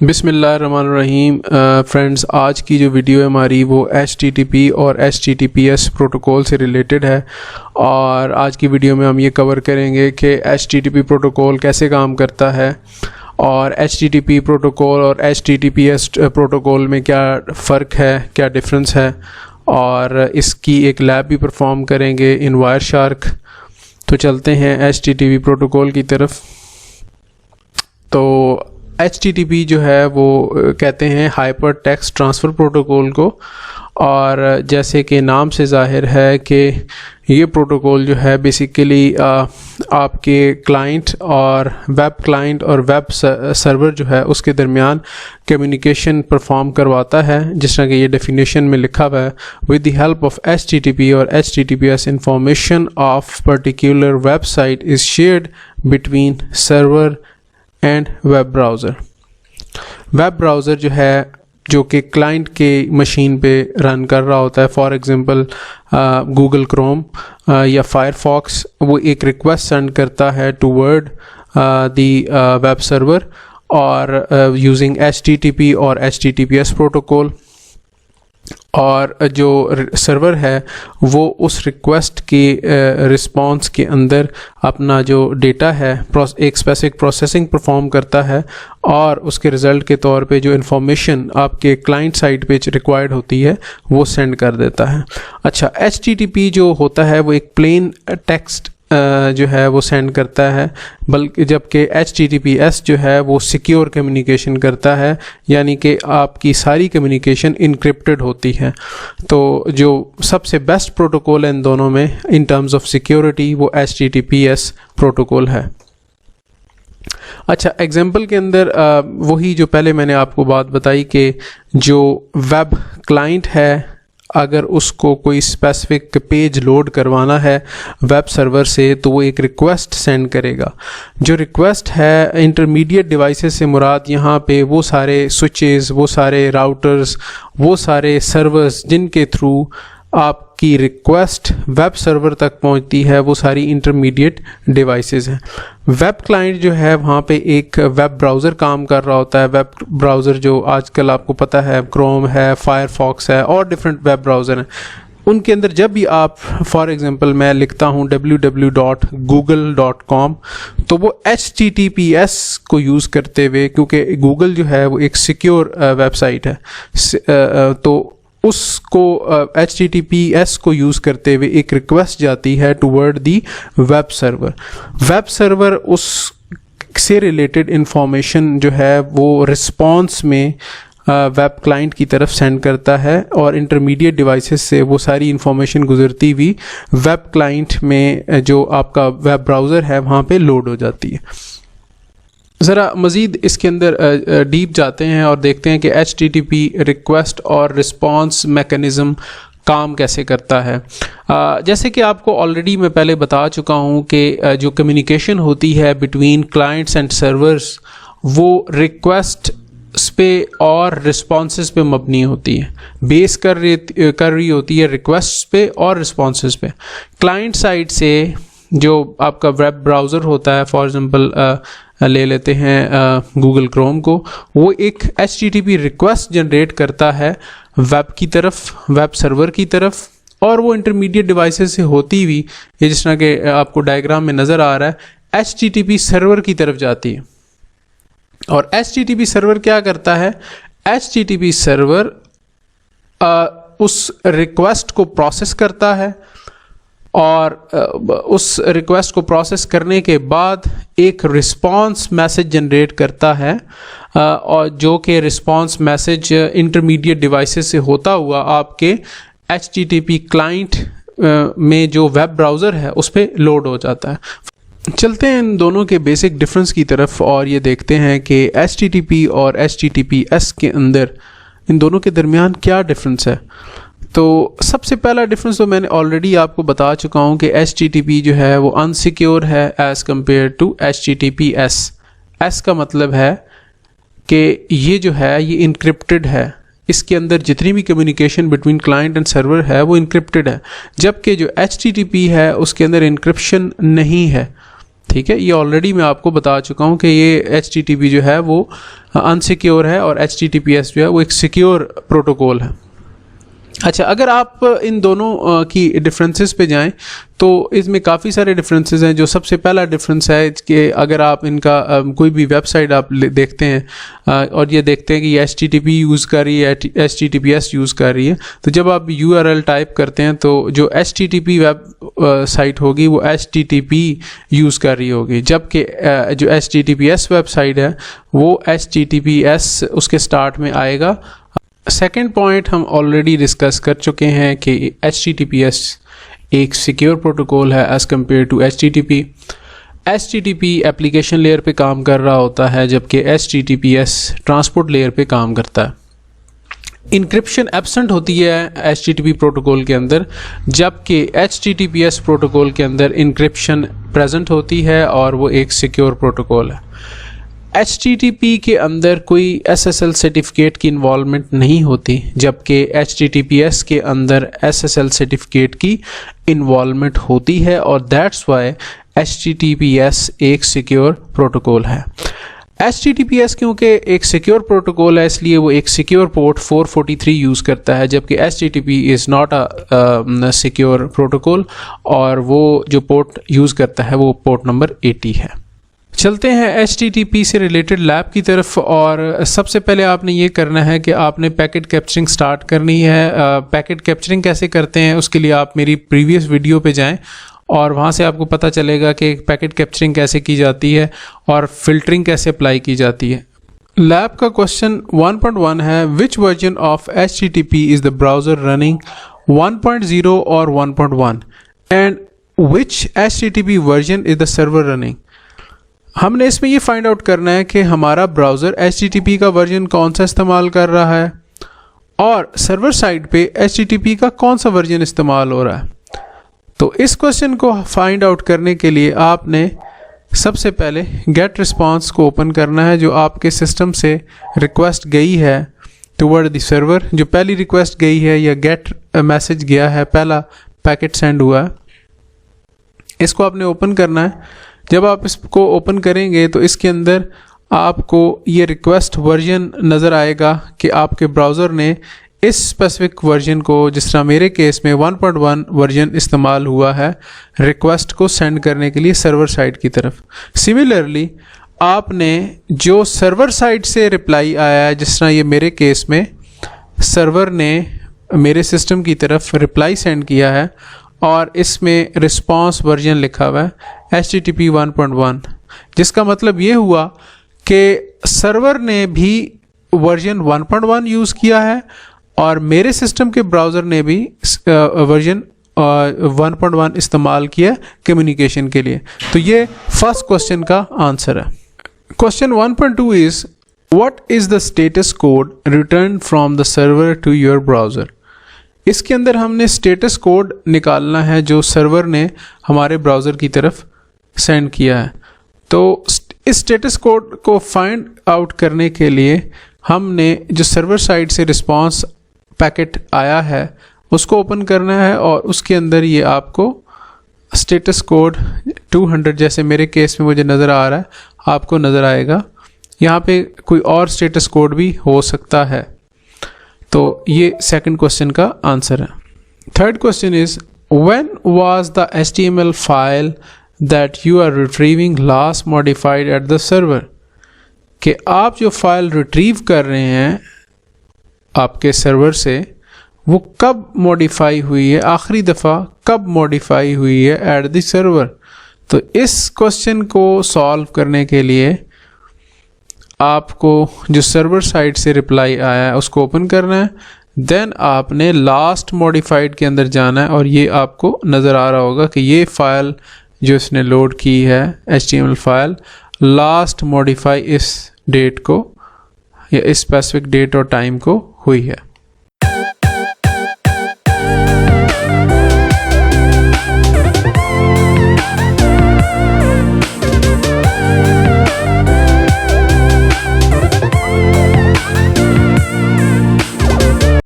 बिस्मिल्लाहिर्रहमानिर्रहीम। फ्रेंड्स, आज की जो वीडियो है हमारी वो HTTP और HTTPS प्रोटोकॉल से रिलेटेड है। और आज की वीडियो में हम ये कवर करेंगे कि HTTP प्रोटोकॉल कैसे काम करता है और HTTP प्रोटोकॉल और HTTPS प्रोटोकॉल में क्या फ़र्क है, क्या डिफरेंस है, और इसकी एक लैब भी परफॉर्म करेंगे इन वायरशार्क। तो चलते हैं HTTP प्रोटोकॉल की तरफ। तो HTTP जो है वो कहते हैं हाइपर टेक्स्ट ट्रांसफ़र प्रोटोकॉल को, और जैसे कि नाम से ज़ाहिर है कि ये प्रोटोकॉल जो है बेसिकली आपके क्लाइंट और वेब सर्वर जो है उसके दरमियान कम्युनिकेशन परफॉर्म करवाता है, जिस तरह कि ये डेफिनेशन में लिखा हुआ है। With the help of HTTP और HTTPS information of particular website is shared between server and web browser जो है जो कि क्लाइंट के मशीन पे रन कर रहा होता है, फॉर एग्ज़ाम्पल गूगल क्रोम या फायरफॉक्स, वो एक रिक्वेस्ट सेंड करता है टूवर्ड दी वेब सर्वर और यूजिंग HTTP और HTTPS प्रोटोकॉल। और जो सर्वर है वो उस रिक्वेस्ट की रिस्पांस के अंदर अपना जो डेटा है एक स्पेसिफिक प्रोसेसिंग परफॉर्म करता है, और उसके रिज़ल्ट के तौर पे जो इन्फॉर्मेशन आपके क्लाइंट साइड पे रिक्वायर्ड होती है वो सेंड कर देता है। अच्छा, HTTP जो होता है वो एक प्लेन टेक्स्ट जो है वो सेंड करता है, बल्कि जबकि HTTPS जो है वो सिक्योर कम्युनिकेशन करता है, यानी कि आपकी सारी कम्युनिकेशन इनक्रिप्टेड होती है। तो जो सबसे बेस्ट प्रोटोकॉल है इन दोनों में इन टर्म्स ऑफ सिक्योरिटी वो HTTPS प्रोटोकॉल है। अच्छा, एग्जांपल के अंदर वही जो पहले मैंने आपको बात बताई कि जो वेब क्लाइंट है, अगर उसको कोई स्पेसिफिक पेज लोड करवाना है वेब सर्वर से तो वो एक रिक्वेस्ट सेंड करेगा। जो रिक्वेस्ट है इंटरमीडिएट डिवाइसेस से मुराद यहाँ पे वो सारे स्विचेस, वो सारे राउटर्स, वो सारे सर्वर्स जिनके थ्रू आपकी रिक्वेस्ट वेब सर्वर तक पहुँचती है, वो सारी इंटरमीडिएट डिवाइसेस हैं। वेब क्लाइंट जो है वहाँ पे एक वेब ब्राउज़र काम कर रहा होता है। वेब ब्राउज़र जो आजकल आपको पता है क्रोम है, फायरफॉक्स है और डिफरेंट वेब ब्राउज़र हैं। उनके अंदर जब भी आप फॉर एग्ज़ाम्पल मैं लिखता हूँ www.google.com, तो वो HTTPS को यूज़ करते हुए, क्योंकि गूगल जो है वो एक सिक्योर वेबसाइट है, तो उसको HTTPS को यूज़ करते हुए एक रिक्वेस्ट जाती है toward the web server. Web server उस से रिलेटेड इंफॉर्मेशन जो है वो रिस्पॉन्स में वेब क्लाइंट की तरफ सेंड करता है, और इंटरमीडिएट डिवाइसेस से वो सारी इंफॉर्मेशन गुजरती हुई वेब क्लाइंट में जो आपका वेब ब्राउज़र है वहाँ पे लोड हो जाती है। ज़रा मज़ीद इसके अंदर डीप जाते हैं और देखते हैं कि HTTP रिक्वेस्ट और रिस्पॉन्स मैकेनिज़्म काम कैसे करता है। जैसे कि आपको ऑलरेडी मैं पहले बता चुका हूँ कि जो कम्युनिकेशन होती है बिटवीन क्लाइंट्स एंड सर्वर्स वो रिक्वेस्ट पे और रिस्पॉन्सेस पे मबनी होती है, बेस कर रही होती है रिक्वेस्ट पे और रिस्पॉन्सेस पे। क्लाइंट साइड से जो आपका वेब ब्राउज़र होता है, फॉर एग्ज़ाम्पल ले लेते हैं गूगल क्रोम को, वो एक HTTP रिक्वेस्ट जनरेट करता है वेब की तरफ, वेब सर्वर की तरफ, और वो इंटरमीडिएट डिवाइसेस से होती हुई, ये जिस तरह के आपको डायग्राम में नज़र आ रहा है, HTTP सर्वर की तरफ जाती है। और HTTP सर्वर क्या करता है? HTTP सर्वर उस रिक्वेस्ट को प्रोसेस करता है, और उस रिक्वेस्ट को प्रोसेस करने के बाद एक रिस्पॉन्स मैसेज जनरेट करता है, और जो कि रिस्पॉन्स मैसेज इंटरमीडिएट डिवाइसेस से होता हुआ आपके HTTP क्लाइंट में जो वेब ब्राउज़र है उस पर लोड हो जाता है। चलते हैं इन दोनों के बेसिक डिफरेंस की तरफ और ये देखते हैं कि HTTP और HTTPS के अंदर इन दोनों के दरमियान क्या डिफरेंस है। तो सबसे पहला डिफरेंस तो मैंने ऑलरेडी आपको बता चुका हूँ कि HTTP जो है वो अनसिक्योर है as compare to HTTPS। S का मतलब है कि ये जो है ये इनक्रिप्टेड है, इसके अंदर जितनी भी communication between client and server है वो इनक्रिप्टेड है, जबकि जो HTTP है उसके अंदर इनक्रिप्शन नहीं है। ठीक है, ये ऑलरेडी मैं आपको बता चुका हूँ कि ये HTTP जो है वो अनसिक्योर है और HTTPS जो है वो एक सिक्योर प्रोटोकॉल है। अच्छा, अगर आप इन दोनों की डिफरेंसेस पे जाएं तो इसमें काफ़ी सारे डिफरेंसेस हैं। जो सबसे पहला डिफरेंस है कि अगर आप इनका कोई भी वेबसाइट आप देखते हैं और ये देखते हैं कि ये HTTP यूज़ कर रही है, HTTPS यूज़ कर रही है, तो जब आप URL टाइप करते हैं तो जो HTTP वेब साइट होगी वो HTTP यूज़ कर रही होगी, जबकि जो HTTPS वेबसाइट है वो HTTPS उसके स्टार्ट में आएगा। सेकेंड पॉइंट हम ऑलरेडी डिस्कस कर चुके हैं कि HTTPS एक सिक्योर प्रोटोकॉल है as compare to HTTP। HTTP application layer पे काम कर रहा होता है, जबकि HTTPS ट्रांसपोर्ट लेयर पे काम करता है। इंक्रिप्शन एब्सेंट होती है HTTP प्रोटोकॉल के अंदर, जबकि HTTPS प्रोटोकॉल के अंदर इंक्रिप्शन प्रेजेंट होती है और वो एक सिक्योर प्रोटोकॉल है। HTTP के अंदर कोई SSL सर्टिफिकेट की इन्वॉल्वमेंट नहीं होती, जबकि HTTPS के अंदर SSL सर्टिफिकेट की इन्वॉल्वमेंट होती है और दैट्स वाई HTTPS एक सिक्योर प्रोटोकॉल है। HTTPS क्योंकि एक सिक्योर प्रोटोकॉल है इसलिए वो एक सिक्योर पोर्ट 443 यूज़ करता है, जबकि HTTP is not a secure protocol और वो जो पोर्ट यूज़ करता है वो पोर्ट नंबर 80 है। चलते हैं HTTP से रिलेटेड लैब की तरफ, और सबसे पहले आपने ये करना है कि आपने पैकेट कैप्चरिंग स्टार्ट करनी है। पैकेट कैप्चरिंग कैसे करते हैं उसके लिए आप मेरी प्रीवियस वीडियो पे जाएं और वहाँ से आपको पता चलेगा कि पैकेट कैप्चरिंग कैसे की जाती है और फिल्टरिंग कैसे अप्लाई की जाती है। लैब का क्वेश्चन 1.1 है, विच version of HTTP is the browser running 1.0 और 1.1 and which HTTP version is the server running. हमने इसमें ये फाइंड आउट करना है कि हमारा ब्राउज़र HTTP का वर्जन कौन सा इस्तेमाल कर रहा है और सर्वर साइड पे HTTP का कौन सा वर्जन इस्तेमाल हो रहा है। तो इस क्वेश्चन को फाइंड आउट करने के लिए आपने सबसे पहले गेट रिस्पांस को ओपन करना है, जो आपके सिस्टम से रिक्वेस्ट गई है टुवर्ड द सर्वर। जो पहली रिक्वेस्ट गई है या गेट मैसेज गया है, पहला पैकेट सेंड हुआ है, इसको आपने ओपन करना है। जब आप इसको ओपन करेंगे तो इसके अंदर आपको ये रिक्वेस्ट वर्जन नज़र आएगा कि आपके ब्राउज़र ने इस स्पेसिफिक वर्जन को, जिस तरह मेरे केस में 1.1 वर्जन इस्तेमाल हुआ है रिक्वेस्ट को सेंड करने के लिए सर्वर साइड की तरफ। सिमिलरली आपने जो सर्वर साइड से रिप्लाई आया है, जिस तरह ये मेरे केस में सर्वर ने मेरे सिस्टम की तरफ रिप्लाई सेंड किया है और इसमें रिस्पांस वर्जन लिखा हुआ है HTTP 1.1, जिसका मतलब ये हुआ कि सर्वर ने भी वर्जन 1.1 यूज़ किया है और मेरे सिस्टम के ब्राउज़र ने भी वर्जन 1.1 इस्तेमाल किया कम्युनिकेशन के लिए। तो ये फर्स्ट क्वेश्चन का आंसर है। Question 1.2 is what is the status code return from the server to your browser. इसके अंदर हमने स्टेटस कोड निकालना है जो सर्वर ने हमारे ब्राउज़र की तरफ सेंड किया है। तो इस स्टेटस कोड को फाइंड आउट करने के लिए हमने जो सर्वर साइड से रिस्पांस पैकेट आया है उसको ओपन करना है और उसके अंदर ये आपको स्टेटस कोड 200, जैसे मेरे केस में मुझे नज़र आ रहा है, आपको नज़र आएगा। यहाँ पे कोई और स्टेटस कोड भी हो सकता है। तो ये सेकंड क्वेश्चन का आंसर है। Third question is when was the HTML file that you are retrieving last modified at the server. कि आप जो फाइल रिट्रीव कर रहे हैं आपके सर्वर से वो कब मॉडिफाई हुई है, आखिरी दफ़ा कब मॉडिफाई हुई है एट द सर्वर। तो इस क्वेश्चन को सॉल्व करने के लिए आपको जो सर्वर साइड से रिप्लाई आया है उसको ओपन करना है, देन आपने लास्ट मॉडिफाइड के अंदर जाना है और ये आपको नज़र आ रहा होगा कि ये फ़ाइल जो इसने लोड की है HTML फाइल लास्ट मॉडिफाई इस डेट को या इस स्पेसिफिक डेट और टाइम को हुई है।